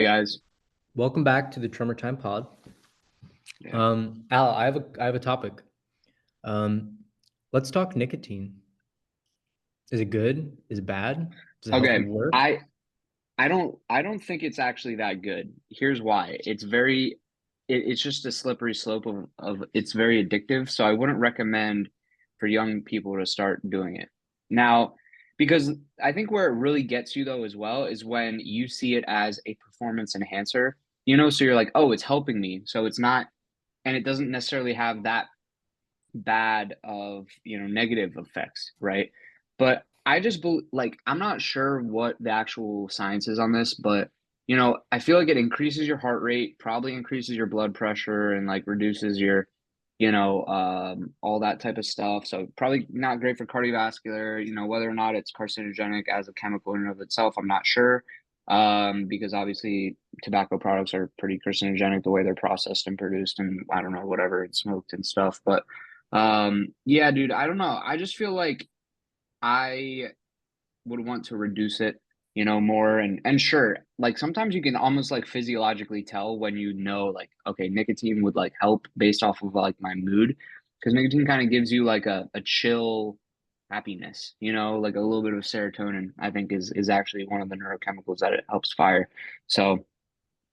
Hey guys. Welcome back to the Tremor Time Pod. Yeah. Al, I have a topic. Um, let's talk nicotine. Is it good? Is it bad? Does it help you Okay. work? I don't think it's actually that good. Here's why. It's just a slippery slope of it's very addictive. So I wouldn't recommend for young people to start doing it. Now, because I think where it really gets you though as well is when you see it as a performance enhancer, so you're like, oh, it's helping me. So it's not, and it doesn't necessarily have that bad of negative effects, right? But like I'm not sure what the actual science is on this, but I feel like it increases your heart rate, probably increases your blood pressure, and like reduces your all that type of stuff. So probably not great for cardiovascular. Whether or not it's carcinogenic as a chemical in and of itself, I'm not sure. Because obviously tobacco products are pretty carcinogenic the way they're processed and produced, and I don't know, whatever, it's smoked and stuff. But yeah, dude, I don't know. I just feel like I would want to reduce it, more, and sure, like sometimes you can almost like physiologically tell when like, okay, nicotine would like help based off of like my mood, because nicotine kind of gives you like a chill happiness, like a little bit of serotonin, I think is actually one of the neurochemicals that it helps fire. So,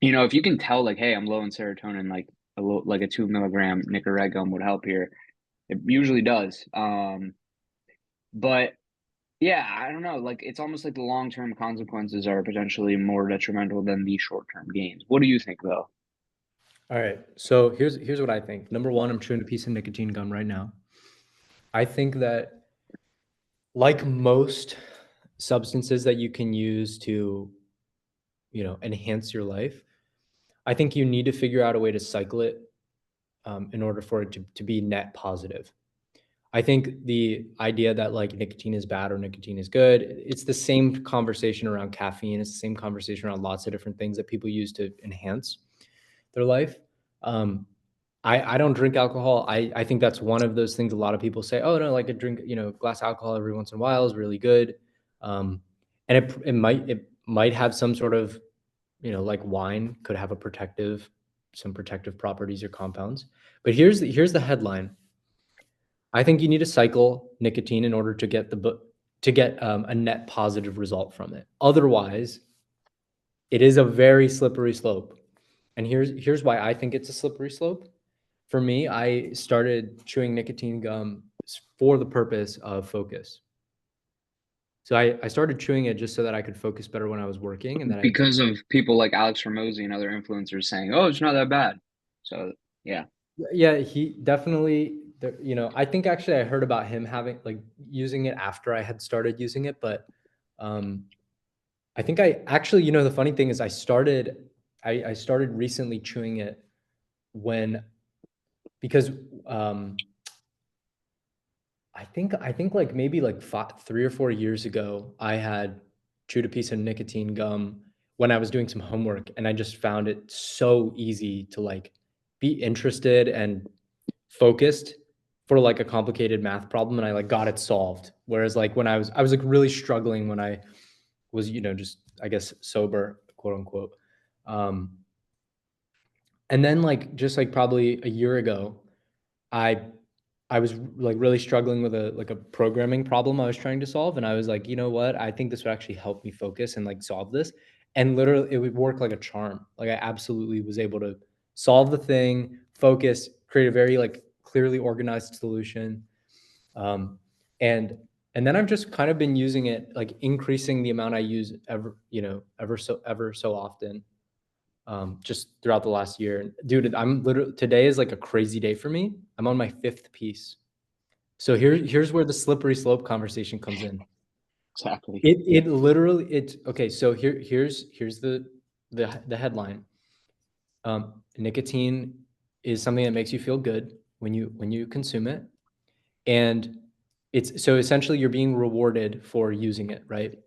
if you can tell like, hey, I'm low in serotonin, like like a 2 milligram Nicorette gum would help here, it usually does. But yeah, I don't know. Like it's almost like the long-term consequences are potentially more detrimental than the short-term gains. What do you think though? All right. So here's what I think. Number one, I'm chewing a piece of nicotine gum right now. I think that like most substances that you can use to, enhance your life, I think you need to figure out a way to cycle it in order for it to be net positive. I think the idea that like nicotine is bad or nicotine is good, it's the same conversation around caffeine. It's the same conversation around lots of different things that people use to enhance their life. Um, I don't drink alcohol. I think that's one of those things a lot of people say, oh no, like a drink, glass of alcohol every once in a while is really good. Um, and it might have some sort of, like wine could have some protective properties or compounds. But here's the headline. I think you need to cycle nicotine in order to get a net positive result from it. Otherwise, it is a very slippery slope. And here's why I think it's a slippery slope. For me, I started chewing nicotine gum for the purpose of focus. So I started chewing it just so that I could focus better when I was working and that I Because of people like Alex Ramosi and other influencers saying, "Oh, it's not that bad." So yeah, yeah, he definitely I think actually I heard about him having like using it after I had started using it, but um I think I actually, the funny thing is I started recently chewing it when because um I think like maybe like 3 or 4 years ago, I had chewed a piece of nicotine gum when I was doing some homework, and I just found it so easy to like be interested and focused for like a complicated math problem, and I like got it solved. Whereas like when I was like really struggling when I was, just I guess sober, quote unquote. Um, and then like just like probably a year ago, I I was like really struggling with a programming problem I was trying to solve, and I was like, you know what? I think this would actually help me focus and like solve this. And literally, it would work like a charm. Like I absolutely was able to solve the thing, focus, create a very like clearly organized solution. Um, and and then I've just kind of been using it, like increasing the amount I use ever so often, just throughout the last year. Dude, I'm literally today is like a crazy day for me. I'm on my fifth piece. So here's where the slippery slope conversation comes in. exactly. It literally it's okay. So here's the headline. Nicotine is something that makes you feel good when you consume it, and it's so essentially you're being rewarded for using it, right?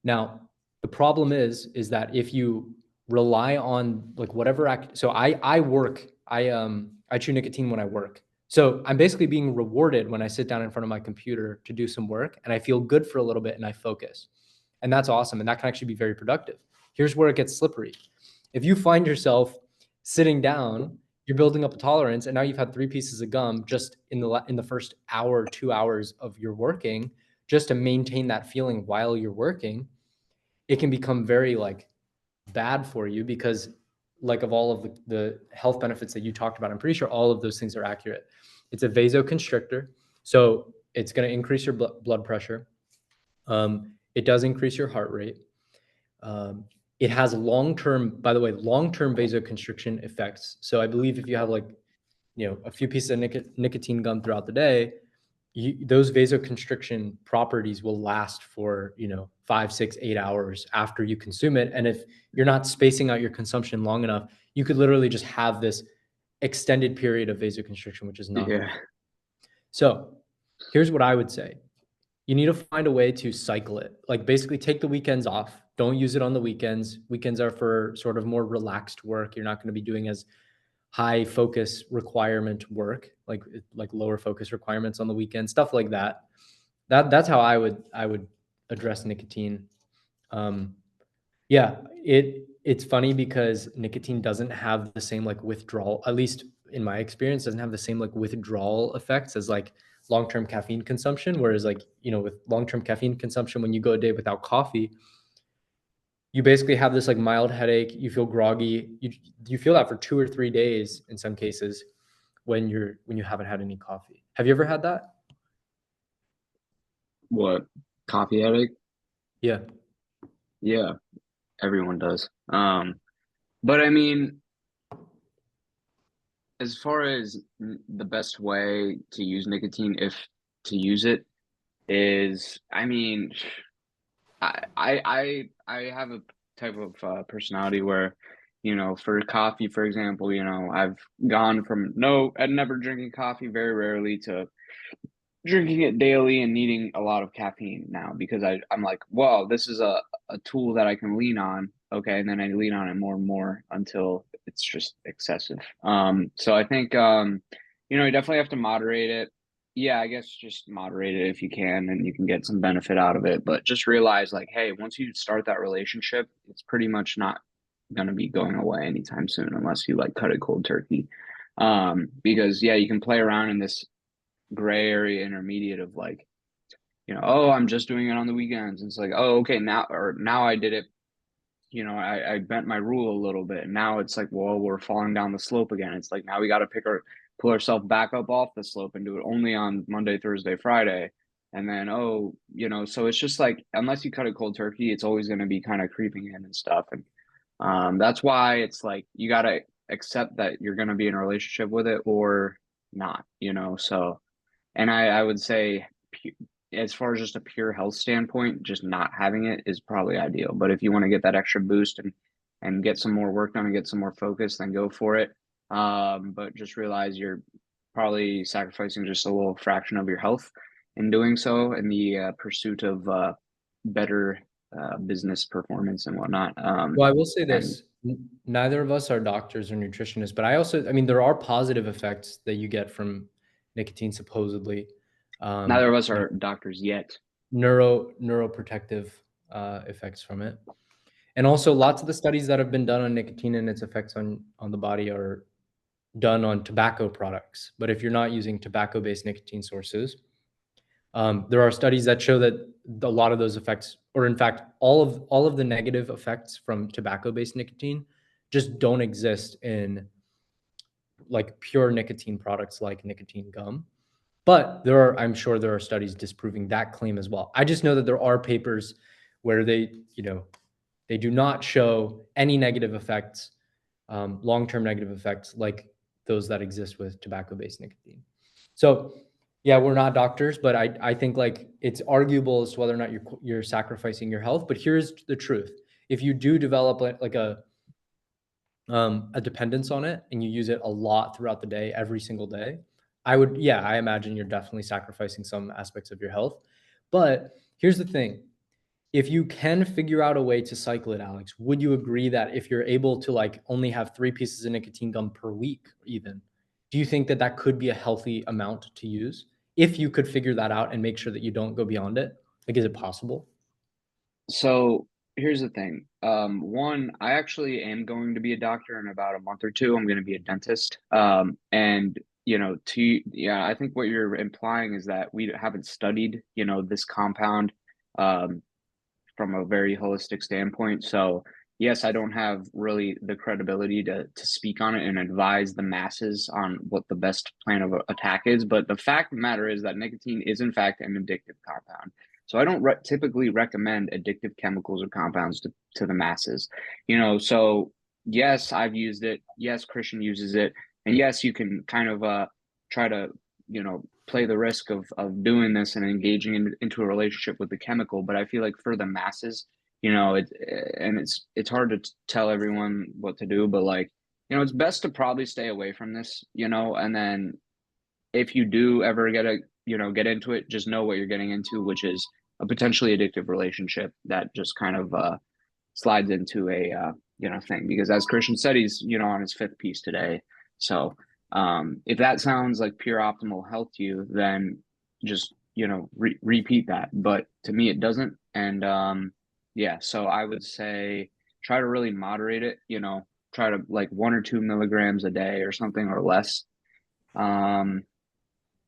Now, the problem is that if you rely on like whatever so I work, I chew nicotine when I work. So I'm basically being rewarded when I sit down in front of my computer to do some work and I feel good for a little bit and I focus. And that's awesome. And that can actually be very productive. Here's where it gets slippery. If you find yourself sitting down, you're building up a tolerance, and now you've had 3 pieces of gum just in the first hour, 2 hours of your working, just to maintain that feeling while you're working, it can become very like bad for you because like of all of the health benefits that you talked about, I'm pretty sure all of those things are accurate. It's a vasoconstrictor, so it's going to increase your blood pressure. It does increase your heart rate. Um, it has long-term, by the way, long-term vasoconstriction effects. So I believe if you have like, a few pieces of nicotine gum throughout the day, those vasoconstriction properties will last for 5, 6, 8 hours after you consume it. And if you're not spacing out your consumption long enough, you could literally just have this extended period of vasoconstriction, which is not Yeah. good. So here's what I would say. You need to find a way to cycle it. Like basically take the weekends off. Don't use it on the weekends. Weekends are for sort of more relaxed work. You're not going to be doing as high focus requirement work, like lower focus requirements on the weekend, stuff like that. That's how I would address nicotine. Um, yeah, it's funny because nicotine doesn't have the same like withdrawal, at least in my experience, doesn't have the same like withdrawal effects as like long-term caffeine consumption. Whereas like, with long-term caffeine consumption, when you go a day without coffee, you basically have this like mild headache, you feel groggy, you feel that for 2 or 3 days in some cases when you haven't had any coffee. Have you ever had that? What? Coffee headache? Yeah. Yeah, everyone does. But I mean, as far as the best way to use nicotine, if to use it, is, I mean, I have a type of personality where, for coffee, for example, I've gone from no, I'd never drinking coffee very rarely to drinking it daily and needing a lot of caffeine now because I'm like, well, this is a tool that I can lean on. Okay. And then I lean on it more and more until it's just excessive. So I think, you definitely have to moderate it. Yeah, I guess just moderate it if you can and you can get some benefit out of it. But just realize, like, hey, once you start that relationship, it's pretty much not going to be going away anytime soon unless you like cut it cold turkey. Because yeah, you can play around in this gray area intermediate of like, oh, I'm just doing it on the weekends. And it's like, oh, okay, now I did it. I bent my rule a little bit. And now it's like, well, we're falling down the slope again. It's like now we got to pull ourselves back up off the slope and do it only on Monday, Thursday, Friday. And then, oh, so it's just like, unless you cut it cold turkey, it's always going to be kind of creeping in and stuff. And that's why it's like, you got to accept that you're going to be in a relationship with it or not. So, and I would say, as far as just a pure health standpoint, just not having it is probably ideal. But if you want to get that extra boost and get some more work done and get some more focus, then go for it. But just realize you're probably sacrificing just a little fraction of your health in doing so in the pursuit of better business performance and whatnot. Well, I will say And this, neither of us are doctors or nutritionists, but I mean, there are positive effects that you get from nicotine supposedly. neither of us You know, are doctors yet. neuroprotective effects from it. And also lots of the studies that have been done on nicotine and its effects on the body are done on tobacco products. But if you're not using tobacco-based nicotine sources, there are studies that show that a lot of those effects, or in fact, all of the negative effects from tobacco-based nicotine, just don't exist in like pure nicotine products like nicotine gum. But I'm sure there are studies disproving that claim as well. I just know that there are papers where they do not show any negative effects, long-term negative effects like those that exist with tobacco-based nicotine. So, yeah, we're not doctors, but I think like it's arguable as to whether or not you're sacrificing your health. But here's the truth: if you do develop like a dependence on it and you use it a lot throughout the day, every single day, I imagine you're definitely sacrificing some aspects of your health. But here's the thing: if you can figure out a way to cycle it, Alex, would you agree that if you're able to like only have 3 pieces of nicotine gum per week, even, do you think that that could be a healthy amount to use if you could figure that out and make sure that you don't go beyond it? Like, is it possible? So here's the thing. One, I actually am going to be a doctor in about a month or two. I'm going to be a dentist. And yeah, I think what you're implying is that we haven't studied, this compound, um, from a very holistic standpoint. So yes, I don't have really the credibility to speak on it and advise the masses on what the best plan of attack is. But the fact of the matter is that nicotine is in fact an addictive compound. So I don't typically recommend addictive chemicals or compounds to the masses. So yes, I've used it. Yes, Christian uses it, and yes, you can kind of try to play the risk of doing this and engaging into a relationship with the chemical. But I feel like for the masses, it's hard to tell everyone what to do, but like, it's best to probably stay away from this, and then if you do ever get into it, just know what you're getting into, which is a potentially addictive relationship that just kind of slides into a thing. Because as Christian said, he's on his fifth piece today. So if that sounds like pure optimal health to you, then just repeat that. But to me, it doesn't. And yeah, so I would say try to really moderate it. Try to like 1 or 2 milligrams a day or something or less. Um,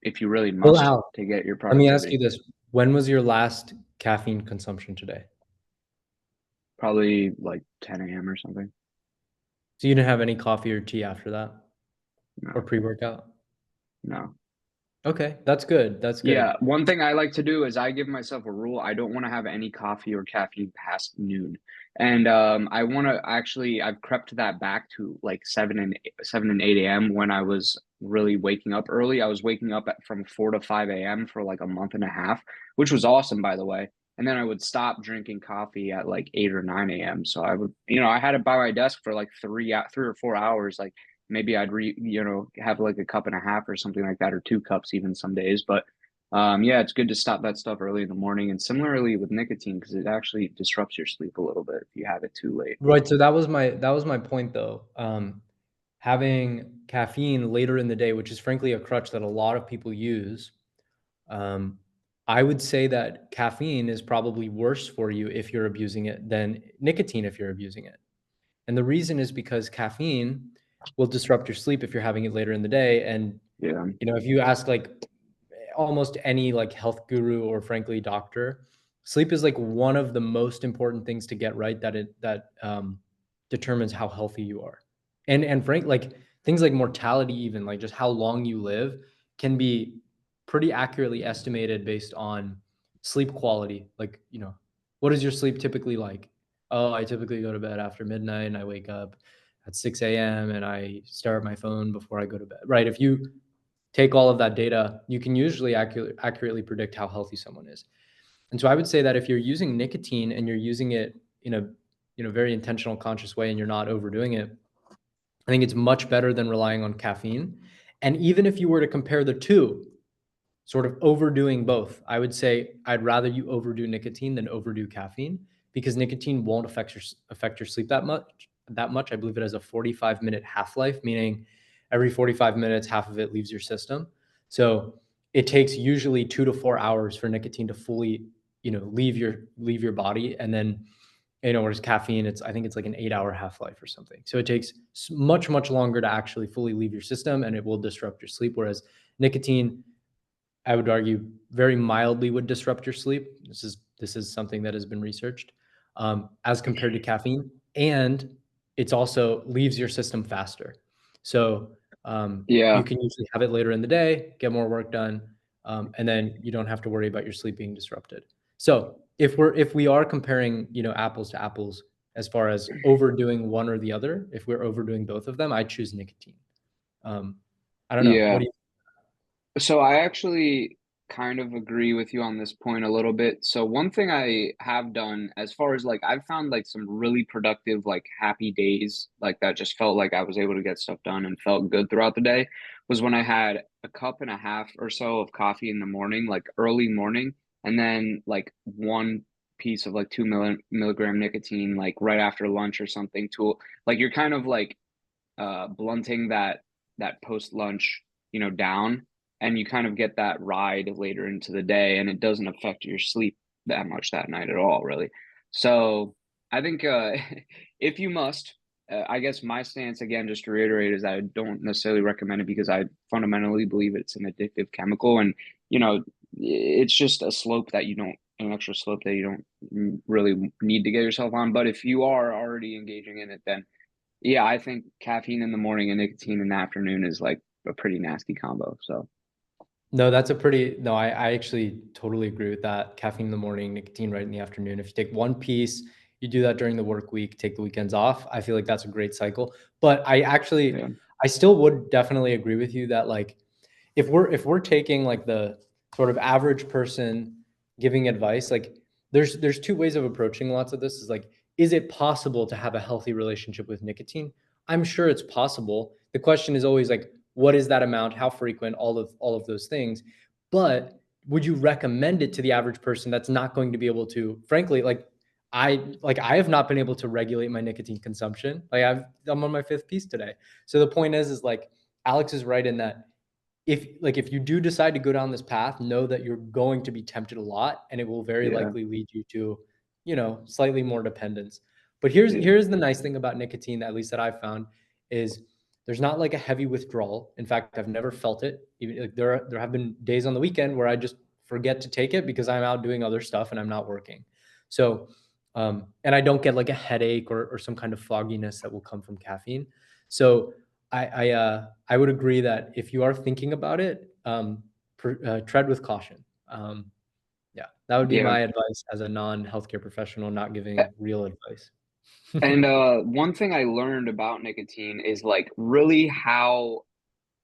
if you really Well, must Al, to get your let me ask you productivity. this. When was your last caffeine consumption today? Probably like 10 a.m. or something. So you didn't have any coffee or tea after that or No, pre-workout? no. Okay, that's good. That's Yeah, good. one thing I like to do is I give myself a rule. I don't want to have any coffee or caffeine past noon. And I want to actually I've crept that back to like 7 and 8 a.m. when I was really waking up early. I was waking up from 4 to 5 a.m. for like a month and a half, which was awesome, by the way. And then I would stop drinking coffee at like 8 or 9 a.m. So I would, I had it by my desk for like 3 or 4 hours. Like maybe I'd have like a cup and a half or something like that, or 2 cups even some days. But yeah, it's good to stop that stuff early in the morning. And similarly with nicotine, because it actually disrupts your sleep a little bit if you have it too late. Right. So that was my point though. Having caffeine later in the day, which is frankly a crutch that a lot of people use, um, I would say that caffeine is probably worse for you if you're abusing it than nicotine if you're abusing it. And the reason is because caffeine will disrupt your sleep if you're having it later in the day. And, Yeah. if you ask like almost any like health guru or frankly doctor, sleep is like one of the most important things to get right that determines how healthy you are. And frank like things like mortality, even like just how long you live, can be pretty accurately estimated based on sleep quality. Like, what is your sleep typically like? Oh, I typically go to bed after midnight and I wake up at 6 a.m. and I stare at my phone before I go to bed. Right. If you take all of that data, you can usually accurately predict how healthy someone is. And so I would say that if you're using nicotine and you're using it in a very intentional, conscious way, and you're not overdoing it, I think it's much better than relying on caffeine. And even if you were to compare the two, sort of overdoing both, I would say I'd rather you overdo nicotine than overdo caffeine, because nicotine won't affect your sleep that much. That much, I believe it has a 45-minute half life, meaning every 45 minutes, half of it leaves your system. So it takes usually 2 to 4 hours for nicotine to fully, leave your body, and then whereas caffeine, I think it's like an 8-hour half life or something. So it takes much much longer to actually fully leave your system, and it will disrupt your sleep. Whereas nicotine, I would argue, very mildly would disrupt your sleep. This is something that has been researched, as compared to caffeine, and it's also leaves your system faster. So you Yeah. can usually have it later in the day, get more work done, and then you don't have to worry about your sleep being disrupted. So if we are comparing, apples to apples as far as overdoing one or the other, if we're overdoing both of them, I choose nicotine. Um, I don't know. What Yeah. do you? So I actually kind of agree with you on this point a little bit. So one thing I have done as far as like I've found like some really productive like happy days like that just felt like I was able to get stuff done and felt good throughout the day was when I had a cup and a half or so of coffee in the morning, like early morning, and then like one piece of like 2 milligram nicotine like right after lunch or something to like you're kind of like blunting that post lunch, down, and you kind of get that ride later into the day, and it doesn't affect your sleep that much that night at all, really. So I think if you must, I guess my stance again, just to reiterate, is I don't necessarily recommend it because I fundamentally believe it's an addictive chemical, and you know, it's just a slope that you don't, an extra slope that you don't really need to get yourself on. But if you are already engaging in it, then yeah, I think caffeine in the morning and nicotine in the afternoon is like a pretty nasty combo. So No, that's a pretty no, I actually totally agree with that. Caffeine in the morning, nicotine right in the afternoon. If you take one piece, you do that during the work week, take the weekends off. I feel like that's a great cycle. But yeah, I still would definitely agree with you that like if we're taking like the sort of average person giving advice, like there's two ways of approaching lots of this is like, is it possible to have a healthy relationship with nicotine? I'm sure it's possible. The question is always like, what is that amount? How frequent? All of those things. But would you recommend it to the average person that's not going to be able to, frankly, I have not been able to regulate my nicotine consumption. I'm on my fifth piece today. So the point is like Alex is right in that if you do decide to go down this path, know that you're going to be tempted a lot and it will very yeah, likely lead you to, slightly more dependence. But here's the nice thing about nicotine, at least that I've found, is there's not like a heavy withdrawal. In fact, I've never felt it. Even like there have been days on the weekend where I just forget to take it because I'm out doing other stuff and I'm not working. So and I don't get like a headache or some kind of fogginess that will come from caffeine. So I would agree that if you are thinking about it, tread with caution. Yeah, that would be yeah. my advice as a non-healthcare professional, not giving real advice. And one thing I learned about nicotine is like really how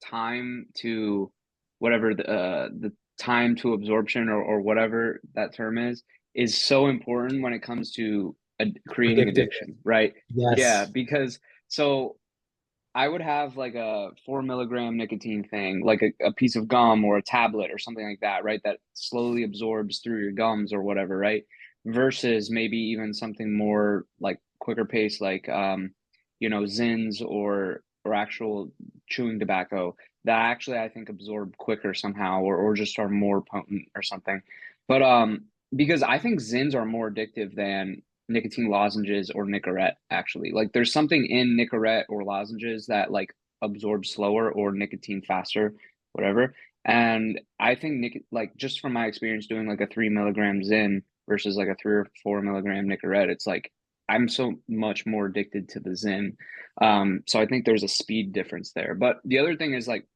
time to whatever the time to absorption or whatever that term is so important when it comes to creating Addictiveness. addiction, right? Yeah, Yes. because so I would have like a 4 milligram nicotine thing, like a piece of gum or a tablet or something like that, right? That slowly absorbs through your gums or whatever, right? Versus maybe even something more like quicker pace, like Zins or actual chewing tobacco that actually I think absorb quicker somehow or just are more potent or something. But because I think Zins are more addictive than nicotine lozenges or Nicorette actually. Like there's something in Nicorette or lozenges that like absorb slower or nicotine faster, whatever. And I think like just from my experience doing like a 3 milligram Zin versus like a 3 or 4 milligram Nicorette, it's like I'm so much more addicted to the Zin. So I think there's a speed difference there. But the other thing is like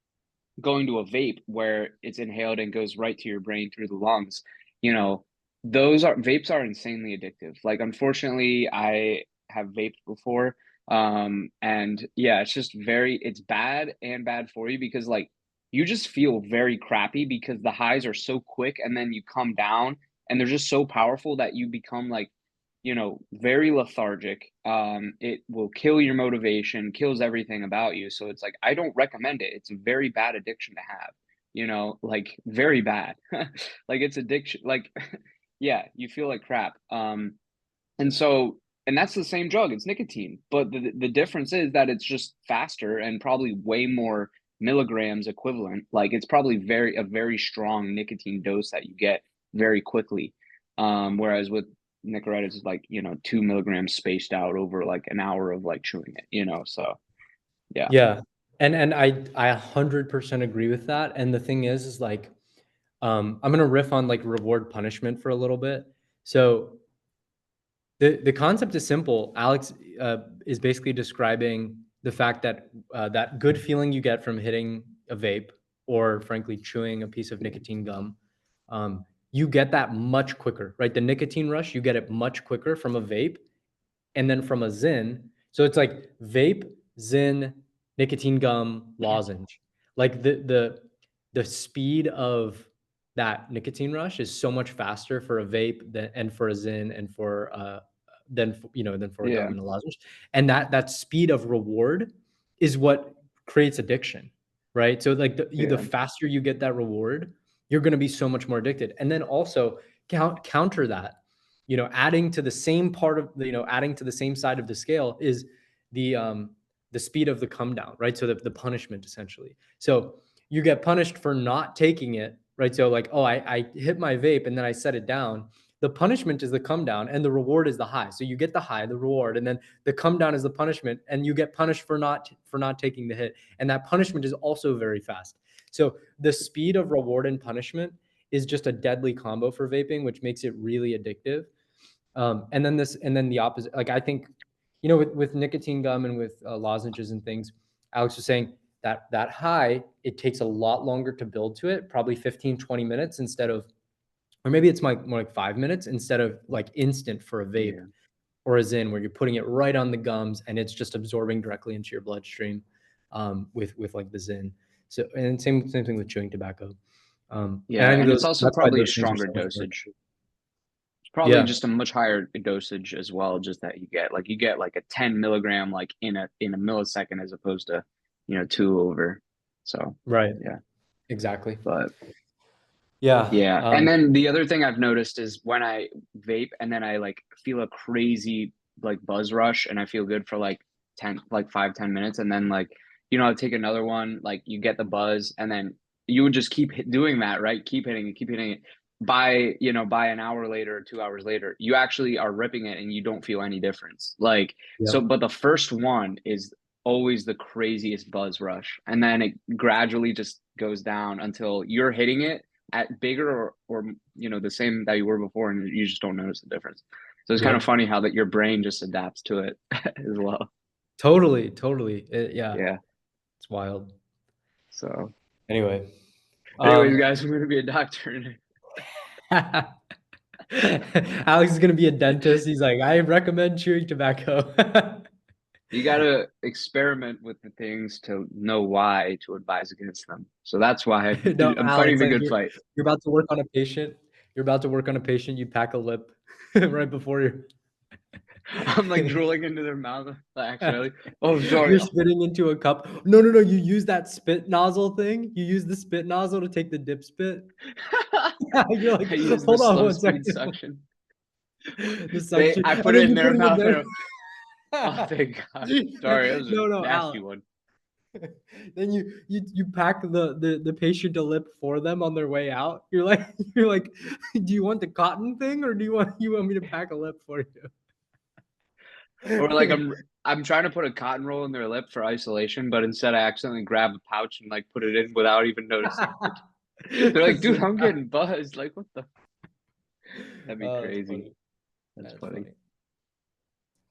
going to a vape where it's inhaled and goes right to your brain through the lungs, you know, those are vapes are insanely addictive. Like unfortunately, I have vaped before. And yeah, it's just it's bad and bad for you because like you just feel very crappy because the highs are so quick and then you come down and they're just so powerful that you become like very lethargic. It will kill your motivation, kills everything about you. So it's like I don't recommend it. It's a very bad addiction to have, like very bad. Like it's addiction, like yeah, you feel like crap. And so and that's the same drug, it's nicotine. But the difference is that it's just faster and probably way more milligrams equivalent. Like it's probably a very strong nicotine dose that you get very quickly. Whereas with Nicorette is like, 2 milligrams spaced out over like an hour of like chewing it, so yeah. Yeah. And I 100% agree with that. And the thing is like, I'm gonna riff on like reward punishment for a little bit. So the concept is simple. Alex is basically describing the fact that that good feeling you get from hitting a vape or frankly chewing a piece of nicotine gum, you get that much quicker, right? The nicotine rush, you get it much quicker from a vape and then from a Zyn. So it's like vape, Zyn, nicotine gum, lozenge. Like the speed of that nicotine rush is so much faster for a vape and for a Zyn and for than for a Yeah. gum and a lozenge. And that speed of reward is what creates addiction, right? So like the Yeah. faster you get that reward, you're going to be so much more addicted. And then also counter that, adding to the same part of adding to the same side of the scale is the speed of the come down, right? So the punishment essentially. So you get punished for not taking it, right? So like, oh, I hit my vape and then I set it down. The punishment is the come down, and the reward is the high. So you get the high, the reward, and then the come down is the punishment, and you get punished for not taking the hit. And that punishment is also very fast. So the speed of reward and punishment is just a deadly combo for vaping, which makes it really addictive. And then the opposite. Like I think, with nicotine gum and with lozenges and things, Alex was saying that high, it takes a lot longer to build to it, probably 15, 20 minutes instead of, or maybe it's more like 5 minutes instead of like instant for a vape Yeah. or a Zyn where you're putting it right on the gums and it's just absorbing directly into your bloodstream, with like the Zyn. So, and same thing with chewing tobacco. And Yeah, I think and it's also that's why probably a those things are stronger so much more dosage. addictive. It's probably Yeah, just a much higher dosage as well, just that you get like a 10 milligram like in a millisecond as opposed to, two over. So right. yeah. Exactly. But Yeah. yeah. And then the other thing I've noticed is when I vape and then I like feel a crazy like buzz rush and I feel good for like 10, like 5, 10 minutes. And then like, I take another one, like you get the buzz and then you would just keep doing that, right? Keep hitting it. By an hour later or 2 hours later, you actually are ripping it and you don't feel any difference. Like, so, Yep. but the first one is always the craziest buzz rush. And then it gradually just goes down until you're hitting it at bigger or the same that you were before and you just don't notice the difference. So it's kind of Yep. funny how that your brain just adapts to it as well. Totally. Totally. Yeah. Yeah. It's wild. So Anyway. anyways, Um, guys, I'm gonna be a doctor. Alex is gonna be a dentist. He's like, I recommend chewing tobacco. You gotta experiment with the things to know why to advise against them. So that's why No, I'm fighting Alex, the like good fight. you're about to work on a patient. You're about to work on a patient. You pack a lip right before you. I'm like drooling into their mouth accidentally. Oh, sorry. You're spitting into a cup. No, no, no. You use that spit nozzle thing. You use the spit nozzle to take the dip spit. You're like, I use the hold on slow one speed second. suction. The suction, I and put it then in you their put it in mouth there. and oh, thank God. Sorry, that was a No, no, nasty Alex. one. Then you pack the patient a lip for them on their way out. You're like do you want the cotton thing or do you want me to pack a lip for Or like you? I'm trying to put a cotton roll in their lip for isolation, but instead I accidentally grab a pouch and like put it in without even noticing it. They're like, dude, Zip I'm tie. getting buzzed. Like, what the? That'd be Oh, that's crazy. funny. That's That's funny. funny.